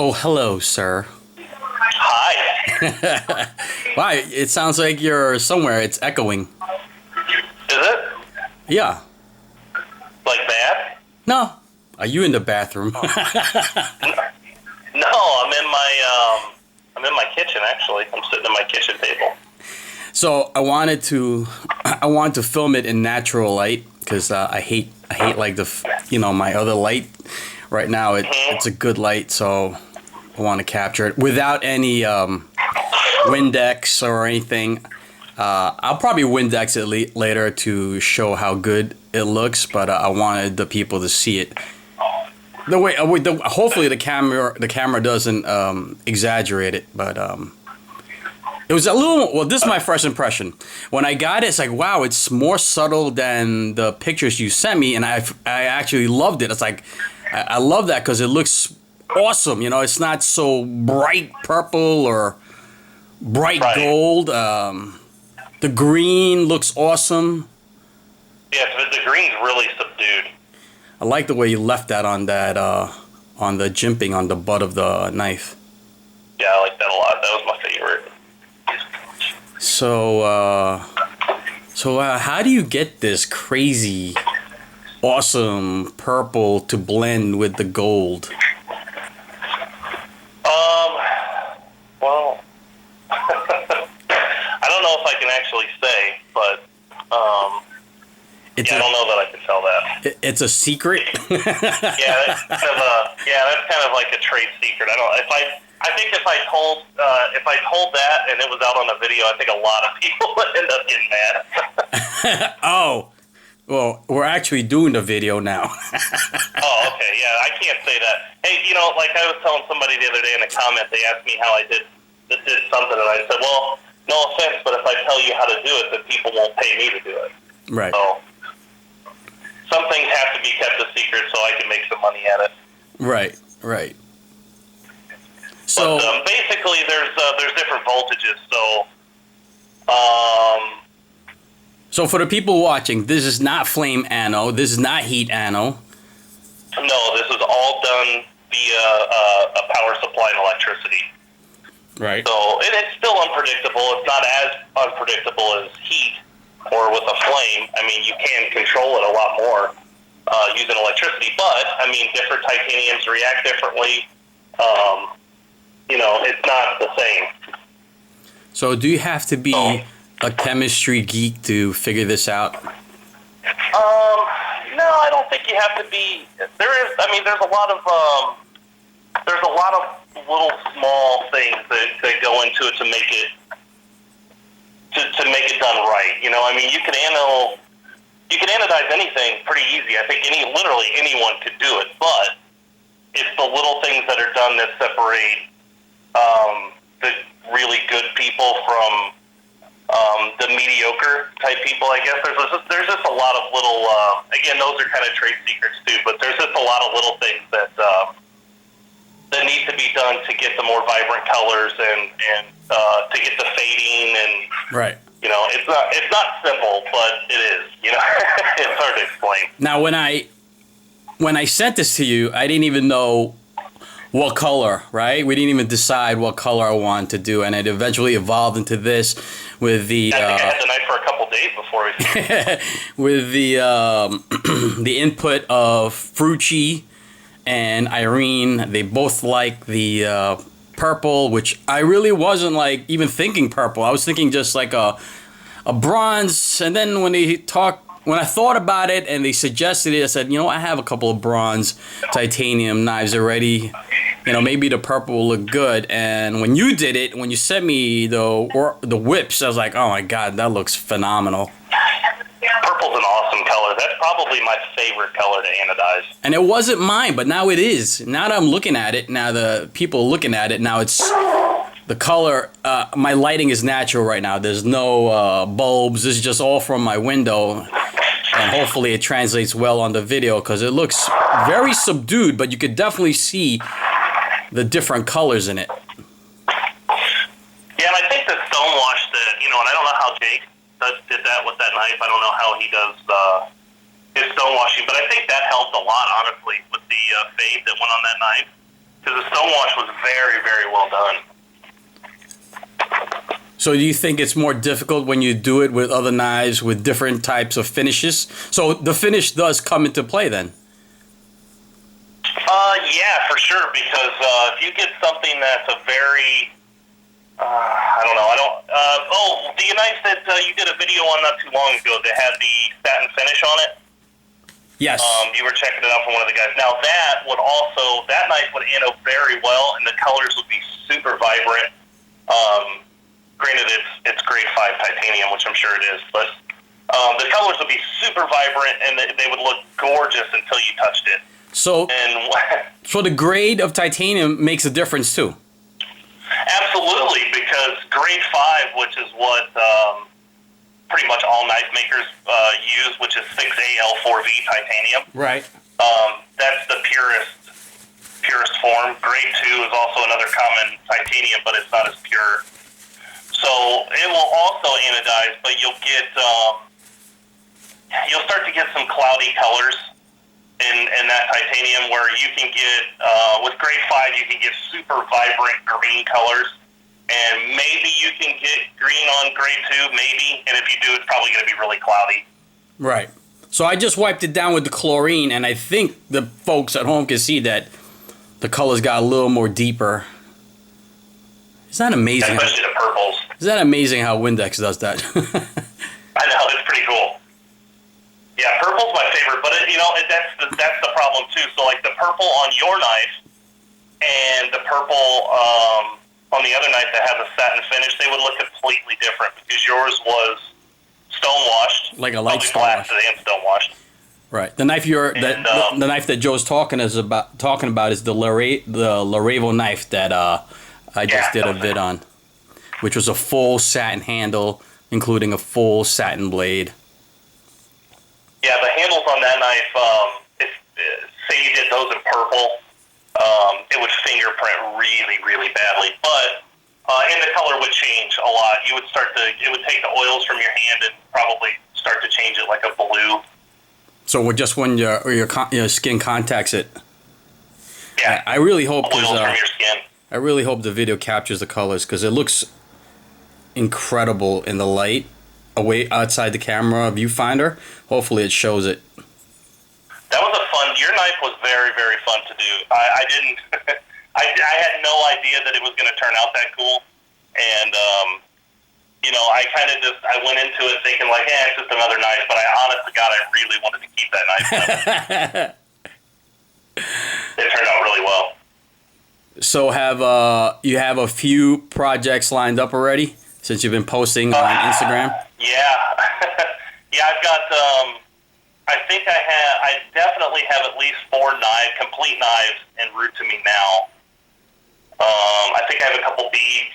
Oh, hello, sir. Hi. Wow, it sounds like you're somewhere. It's echoing. Is it? Yeah. Like that? No. Are you in the bathroom? No, I'm in my kitchen actually. I'm sitting at my kitchen table. So I wanted to film it in natural light because I hate like my other light. Right now, it's a good light, so I want to capture it without any Windex or anything. I'll probably Windex it later to show how good it looks, but I wanted the people to see it. Hopefully the camera doesn't exaggerate it, but it was a little. Well, this is my first impression. When I got it, it's like, wow, it's more subtle than the pictures you sent me, and I actually loved it. It's like I love that because it looks awesome. You know, it's not so bright purple or bright gold. The green looks awesome. Yeah, the green's really subdued. I like the way you left that on the jimping on the butt of the knife. Yeah, I like that a lot. That was my favorite. So how do you get this crazy, awesome purple to blend with the gold? Well, I don't know if I can actually say, but I don't know that I can tell that. It's a secret. That's kind of like a trade secret. I think if I told that and it was out on a video, I think a lot of people would end up getting mad. Oh, well, we're actually doing the video now. Oh, okay, yeah, I can't say that. Hey, like I was telling somebody the other day in a comment, they asked me how I did something, and I said, well, no offense, but if I tell you how to do it, then people won't pay me to do it. Right. So some things have to be kept a secret so I can make some money at it. Right. So basically, there's different voltages. So for the people watching, this is not flame anode. This is not heat anode. No, this is all done via a power supply and electricity. Right. So it's still unpredictable. It's not as unpredictable as heat or with a flame. I mean, you can control it a lot more using electricity, but I mean, different titaniums react differently. It's not the same. So do you have to be a chemistry geek to figure this out? No, I don't think you have to be. There's a lot of little small things that go into it to make it done right. You can anodize anything pretty easy. I think literally anyone could do it, but it's the little things that are done that separate the really good people from the mediocre type people. I guess there's just a lot of little. Again, those are kind of trade secrets too, but there's just a lot of little things that need to be done to get the more vibrant colors and to get the fading and right. It's not simple, but it is. It's hard to explain. Now, when I sent this to you, I didn't even know what color, right? We didn't even decide what color I wanted to do, and it eventually evolved into this with the. I think I had the knife for a couple days before we. With the the input of Frucci and Irene. They both like the purple, which I really wasn't like even thinking purple. I was thinking just like a bronze, and then when I thought about it and they suggested it, I said, I have a couple of bronze titanium knives already. Maybe the purple will look good. And when you did it, when you sent me the whips, I was like, oh my God, that looks phenomenal. Purple's an awesome color. That's probably my favorite color to anodize. And it wasn't mine, but now it is. Now that I'm looking at it, now the people are looking at it, now it's the color. My lighting is natural right now. There's no bulbs. This is just all from my window. And hopefully it translates well on the video because it looks very subdued, but you could definitely see the different colors in it. Yeah, and I think the stonewash and I don't know how Jake did that with that knife. I don't know how he does his stonewashing, but I think that helped a lot, honestly, with the fade that went on that knife. because the stonewash was very, very well done. So do you think it's more difficult when you do it with other knives with different types of finishes? So the finish does come into play then? Yeah, for sure, because if you get something that's a very, I don't know, the knife that you did a video on not too long ago that had the satin finish on it? Yes. You were checking it out from one of the guys. Now that knife would anno very well, and the colors would be super vibrant. Granted, it's grade 5 titanium, which I'm sure it is, but the colors would be super vibrant, and they would look gorgeous until you touched it. So the grade of titanium makes a difference too. Absolutely, because grade 5, which is what pretty much all knife makers use, which is 6AL4V titanium. Right. That's the purest form. Grade 2 is also another common titanium, but it's not as pure. So it will also anodize, but you'll start to get some cloudy colors in that titanium, where you can get with grade 5 you can get super vibrant green colors, and maybe you can get green on grade 2, maybe, and if you do, it's probably going to be really cloudy. Right. So I just wiped it down with the chlorine, and I think the folks at home can see that the colors got a little more deeper. Isn't that amazing? Especially the purples. Isn't that amazing how Windex does that? I know, it's pretty cool. Yeah, purple's my favorite, but that's the problem too. So like the purple on your knife and the purple on the other knife that has a satin finish, they would look completely different, because yours was stonewashed, like a light stonewash, and stonewashed. Right. The knife the knife that Joe's talking about is the Larevo knife that I just did a vid on, which was a full satin handle, including a full satin blade. Yeah, the handles on that knife, if say you did those in purple, it would fingerprint really, really badly. But and the color would change a lot. It would take the oils from your hand and probably start to change it like a blue. So just when your skin contacts it. Yeah. I really hope oils from your skin. I really hope the video captures the colors, because it looks incredible in the light away outside the camera viewfinder. Hopefully it shows it. That was your knife was very, very fun to do. I didn't, I had no idea that it was going to turn out that cool. And, I went into it thinking like, it's just another knife. But honest to God, I really wanted to keep that knife. It turned out really well. So you have a few projects lined up already, since you've been posting on Instagram? Yeah. Yeah, I've got, I definitely have at least 4 complete knives en route to me now. I think I have a couple beads.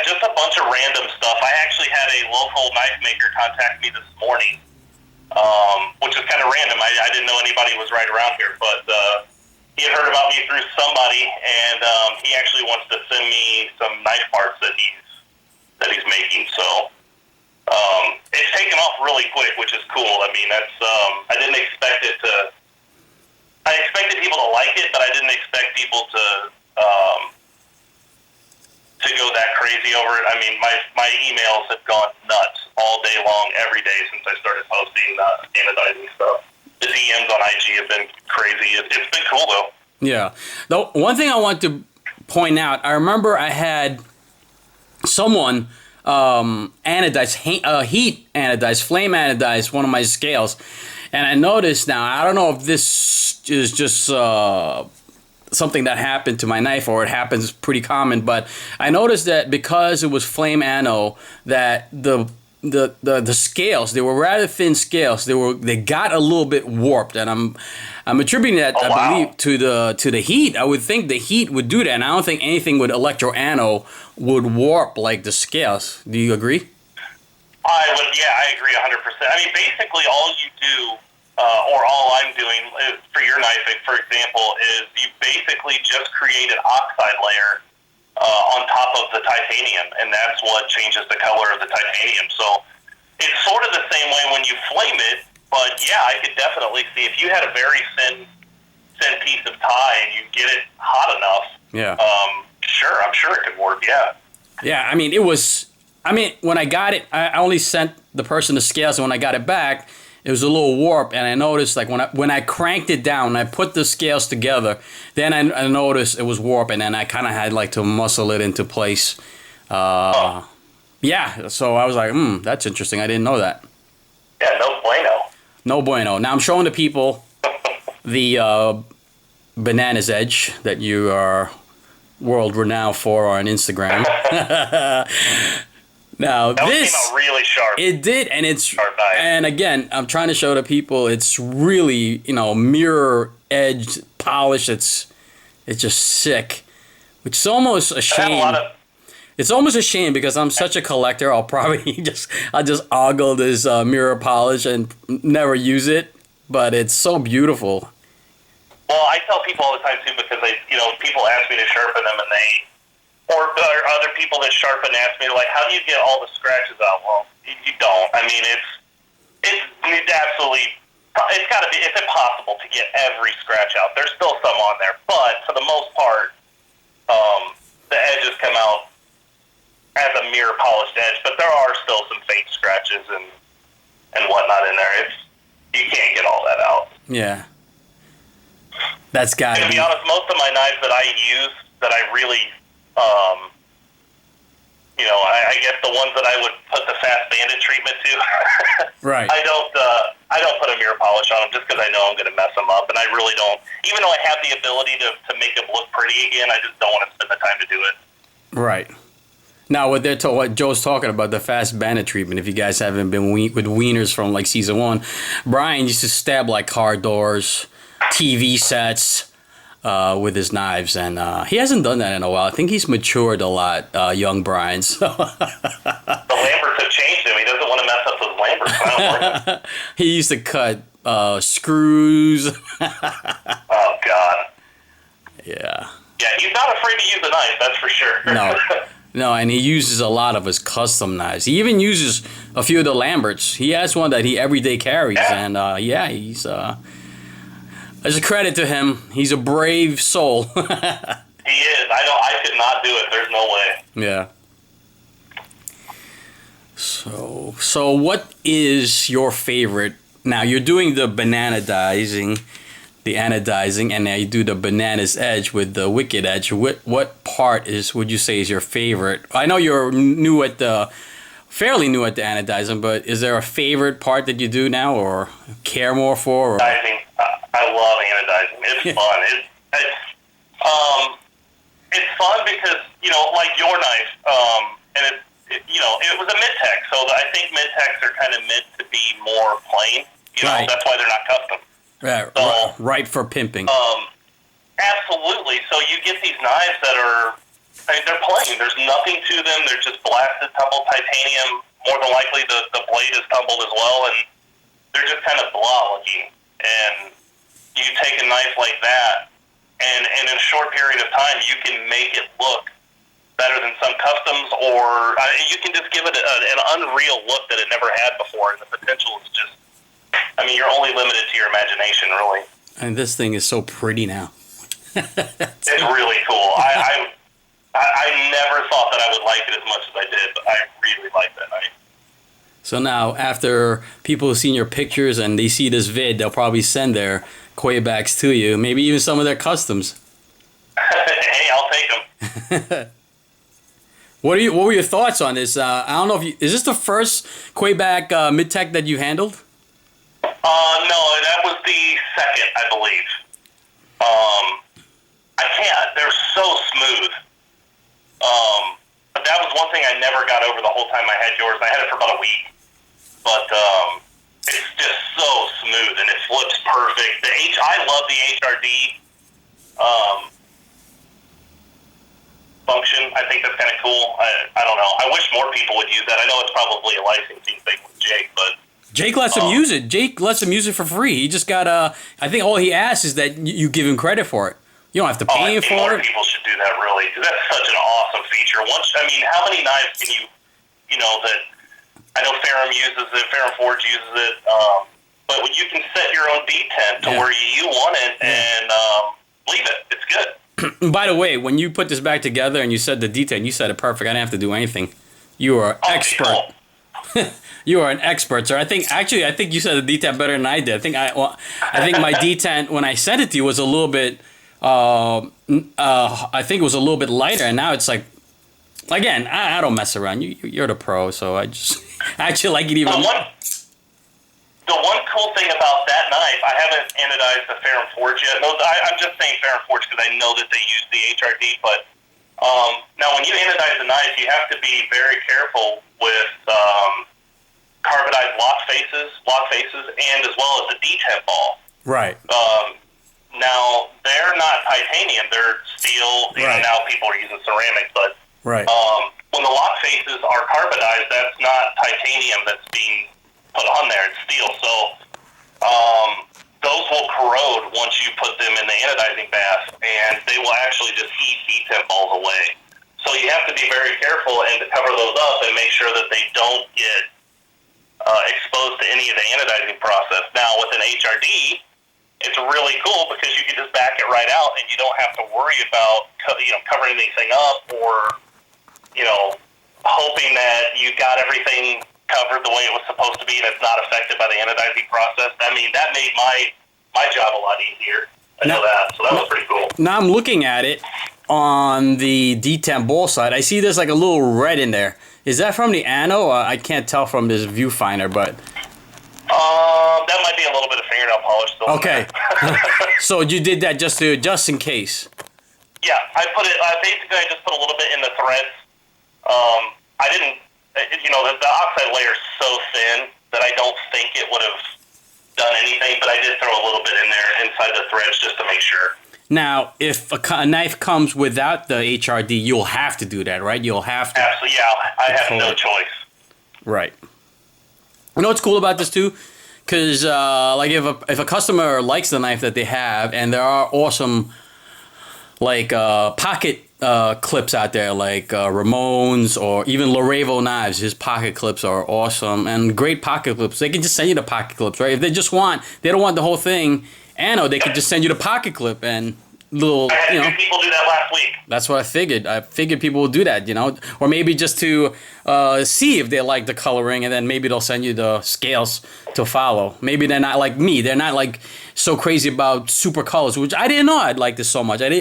Just a bunch of random stuff. I actually had a local knife maker contact me this morning, which is kind of random. I didn't know anybody was right around here, but he had heard about me through somebody, and he actually wants to send me some knife parts that he's making. So it's taken off really quick, which is cool. I mean, that's I didn't expect it to. I expected people to like it, but I didn't expect people to go that crazy over it. I mean, my emails have gone nuts all day long, every day since I started posting anodizing stuff. The DMs on IG have been crazy. It's been cool, though. Yeah. The one thing I want to point out, I remember I had someone anodize, heat anodize, flame anodize one of my scales. And I noticed now, I don't know if this is just something that happened to my knife or it happens pretty common, but I noticed that because it was flame ano, that the scales, they were rather thin scales. They got a little bit warped, and I'm attributing that, I believe, to the heat. I would think the heat would do that, and I don't think anything with electro ano would warp like the scales. Do you agree? I agree 100%. I mean, basically, all you do, or all I'm doing for your knife, for example, is you basically just create an oxide layer on top of the titanium, and that's what changes the color of the titanium. So it's sort of the same way when you flame it, but yeah, I could definitely see if you had a very thin thin piece of tie and you get it hot enough, sure, I'm sure it could work. Yeah. Yeah, I mean, when I got it, I only sent the person the scale, so when I got it back, it was a little warped, and I noticed, like, when I cranked it down, and I put the scales together, then I noticed it was warped, and then I kind of had, like, to muscle it into place. Yeah, so I was like, that's interesting. I didn't know that. Yeah, no bueno. No bueno. Now I'm showing the people the Banana's Edge that you are world renowned for on Instagram. Now that this came out really sharp. It did, and it's sharp knife. And again, I'm trying to show the people it's really mirror edged polish. It's just sick, which is almost a shame. It's almost a shame because I'm such a collector. I'll probably I'll just ogle this mirror polish and never use it, but it's so beautiful. Well, I tell people all the time too because people ask me to sharpen them and or other people that sharpen ask me like, how do you get all the scratches out? Well, you don't. I mean, it's absolutely, it's impossible to get every scratch out. There's still some on there, but for the most part, the edges come out as a mirror polished edge, but there are still some faint scratches and whatnot in there. You can't get all that out. Yeah. That's got to be honest, most of my knives that I use that I really, I guess the ones that I would put the fast bandit treatment to, right? I don't put a mirror polish on them just because I know I'm going to mess them up, and I really don't. Even though I have the ability to make them look pretty again, I just don't want to spend the time to do it. Right. Now, what Joe's talking about, the fast bandit treatment, if you guys haven't been with Wieners from like season 1, Brian used to stab like car doors, TV sets with his knives, and he hasn't done that in a while. I think he's matured a lot, young Brian. So. The Lamberts have changed him. He doesn't want to mess up those Lamberts. He used to cut screws. Oh, God. Yeah. Yeah, he's not afraid to use a knife, that's for sure. No, and he uses a lot of his custom knives. He even uses a few of the Lamberts. He has one that he everyday carries, and he's as a credit to him, he's a brave soul. He is. I could not do it. There's no way. Yeah. So what is your favorite? Now you're doing the bananadizing, and now you do the Banana's Edge with the Wicked Edge. What part would you say is your favorite? I know you're fairly new at the anodizing, but is there a favorite part that you do now or care more for? Or? I love anodizing. It's fun. It's fun because, like your knife, and it was a mid-tech, so I think mid-techs are kind of meant to be more plain. Right. That's why they're not custom. Right, right for pimping. Absolutely. So you get these knives that they're plain. There's nothing to them. They're just blasted, tumbled titanium. More than likely, the blade is tumbled as well, and they're just kind of blah looking. And you take a knife like that, and in a short period of time, you can make it look better than some customs, or you can just give it an unreal look that it never had before, and the potential is just, you're only limited to your imagination, really. And this thing is so pretty now. It's really cool. I never thought that I would like it as much as I did, but I really like that knife. So now, after people have seen your pictures and they see this vid, they'll probably send their Kwaibacks to you, maybe even some of their customs. Hey, I'll take them. What were your thoughts on this? I don't know is this the first Kwaiback mid-tech that you handled? No, that was the second, I believe. I can't. They're so smooth. But that was one thing I never got over the whole time I had yours. I had it for about a week. But it's just so smooth, and it flips perfect. I love the HRD function. I think that's kind of cool. I don't know. I wish more people would use that. I know it's probably a licensing thing with Jake, but... Jake lets him use it. Jake lets him use it for free. He just got I think all he asks is that you give him credit for it. You don't have to pay him for more it. People should do that, really, because that's such an awesome feature. How many knives can that... I know Ferrum uses it, Ferrum Forge uses it, but when you can set your own beat temp to where you want it, and By the way, when you put this back together and you said the detail, you said it perfect. I didn't have to do anything. You are expert. Cool. You are an expert, sir. I think you said the detent better than I did. I think my detent when I sent it to you was a little bit. I think it was a little bit lighter, and now it's like. Again, I don't mess around. You're the pro, so I actually like it even more. The one cool thing about that knife, I haven't anodized the Ferrum Forge yet. No, I'm just saying Ferrum Forge because I know that they use the HRD. But now, when you anodize the knife, you have to be very careful with carbonized lock faces, and as well as the detent ball. Right. Now, they're not titanium; they're steel. Right. Now people are using ceramic, but right. When the lock faces are carbonized, that's not titanium that's being put on there; it's steel. So those will corrode once you put them in the anodizing bath, and they will actually just eat detent balls away. So you have to be very careful and to cover those up and make sure that they don't get exposed to any of the anodizing process. Now, with an HRD, it's really cool because you can just back it right out, and you don't have to worry about covering anything up or hoping that you got everything covered the way it was supposed to be and it's not affected by the anodizing process. I mean, that made my job a lot easier. I know that, so that was pretty cool. Now I'm looking at it on the detent ball side. I see there's like a little red in there. Is that from the ano? I can't tell from this viewfinder, but that might be a little bit of fingernail polish still. Okay. So you did that just in case. Yeah, I put it. Basically, I just put a little bit in the threads. I didn't. The oxide layer is so thin that I don't think it would have done anything. But I did throw a little bit in there inside the threads just to make sure. Now, if a knife comes without the HRD, you'll have to do that, right? You'll have to. Absolutely, yeah. I have no choice. Right. You know what's cool about this too? Because like if a customer likes the knife that they have, and there are awesome like pocket clips out there, like Ramon's or even Larevo knives. His pocket clips are awesome and great pocket clips. They can just send you the pocket clips, right? If they don't want the whole thing, they could just send you the pocket clip and little. I had 2 people do that last week. That's what I figured. I figured people would do that, or maybe just to see if they like the coloring, and then maybe they'll send you the scales to follow. Maybe they're not like me. They're not like so crazy about super colors, which I didn't know I'd like this so much. And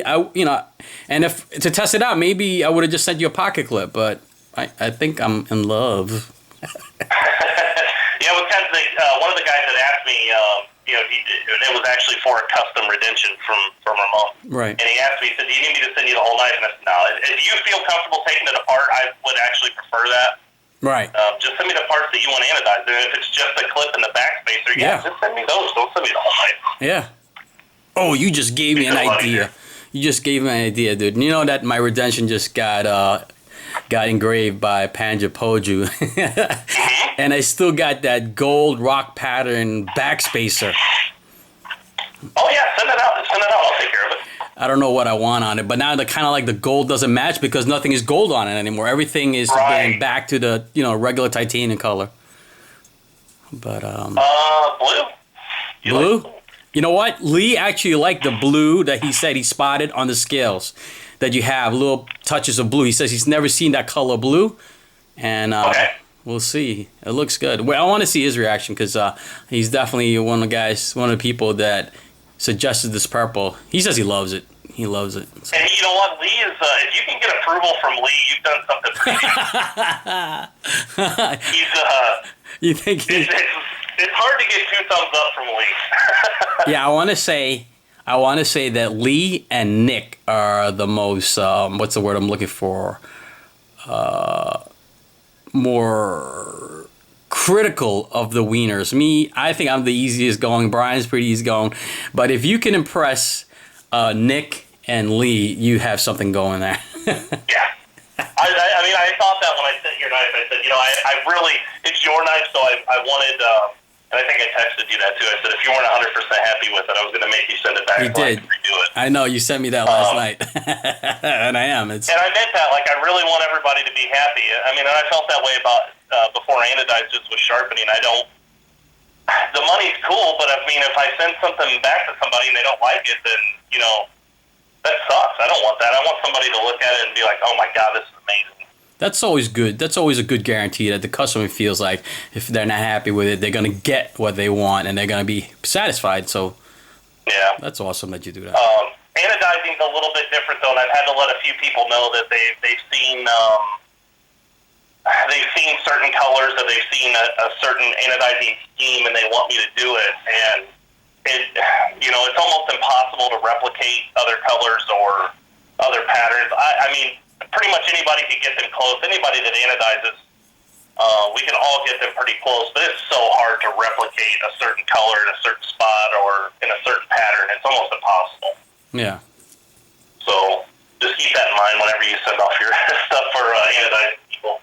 if to test it out, maybe I would have just sent you a pocket clip. But I think I'm in love. Yeah, it was kind of one of the guys that asked me. It was actually for a custom redention from Ramon. Right. And he asked me, he said, "Do you need me to send you the whole knife?" And I said, "No. If you feel comfortable taking it apart, I would actually prefer that. Right. Just send me the parts that you want anodized. And if it's just a clip in the back spacer, just send me those. Don't send me the whole knife." Yeah. Oh, you just gave me an idea. You just gave me an idea, dude. You know that my redention just got engraved by Panja Poju. And I still got that gold rock pattern backspacer. Oh, yeah, send it out. I'll take care of it. I don't know what I want on it, but now the kind of like the gold doesn't match because nothing is gold on it anymore. Everything is going back to the regular titanium color. But blue. Blue? Like? You know what? Lee actually liked the blue that he said he spotted on the scales. That you have little touches of blue. He says he's never seen that color blue, and we'll see. It looks good. Well, I want to see his reaction because he's definitely one of the people that suggested this purple. He says he loves it. He loves it. So. And you know what? Lee is. If you can get approval from Lee, you've done something pretty. He's. You think it's hard to get 2 thumbs up from Lee. Yeah, I want to say that Lee and Nick are the most, what's the word I'm looking for? More critical of the wieners. Me, I think I'm the easiest going. Brian's pretty easy going. But if you can impress Nick and Lee, you have something going there. Yeah. I mean, I thought that when I sent your knife. I said, I really, it's your knife, so I wanted... and I think I texted you that too. I said if you weren't 100% happy with it, I was going to make you send it back. You did. Redo it. I know you sent me that last night, and I am. And I meant that. Like I really want everybody to be happy. I mean, and I felt that way about before I anodized just with sharpening. I don't. The money's cool, but I mean, if I send something back to somebody and they don't like it, then that sucks. I don't want that. I want somebody to look at it and be like, oh my God, this is amazing. That's always good. That's always a good guarantee that the customer feels like if they're not happy with it, they're going to get what they want and they're going to be satisfied. So Yeah. that's awesome that you do that. Anodizing's a little bit different, though, and I've had to let a few people know that they've seen certain colors, or they've seen a certain anodizing scheme, and they want me to do it. And it's almost impossible to replicate other colors or other patterns. I mean, pretty much anybody could get them close. Anybody that anodizes, we can all get them pretty close. But it's so hard to replicate a certain color in a certain spot or in a certain pattern. It's almost impossible. Yeah. So just keep that in mind whenever you send off your stuff for anodizing people.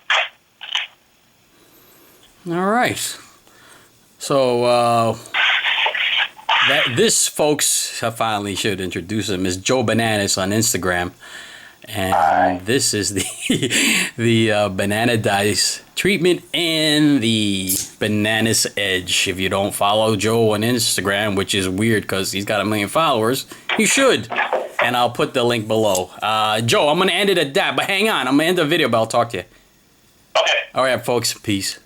All right. So this, folks, I finally should introduce him, is Joe Bananas on Instagram. And this is the Bananadized treatment and the Bananas Edge. If you don't follow Joe on Instagram, which is weird because he's got 1 million followers, you should. And I'll put the link below. Joe, I'm going to end it at that. But hang on. I'm going to end the video, but I'll talk to you. Okay. All right, folks. Peace.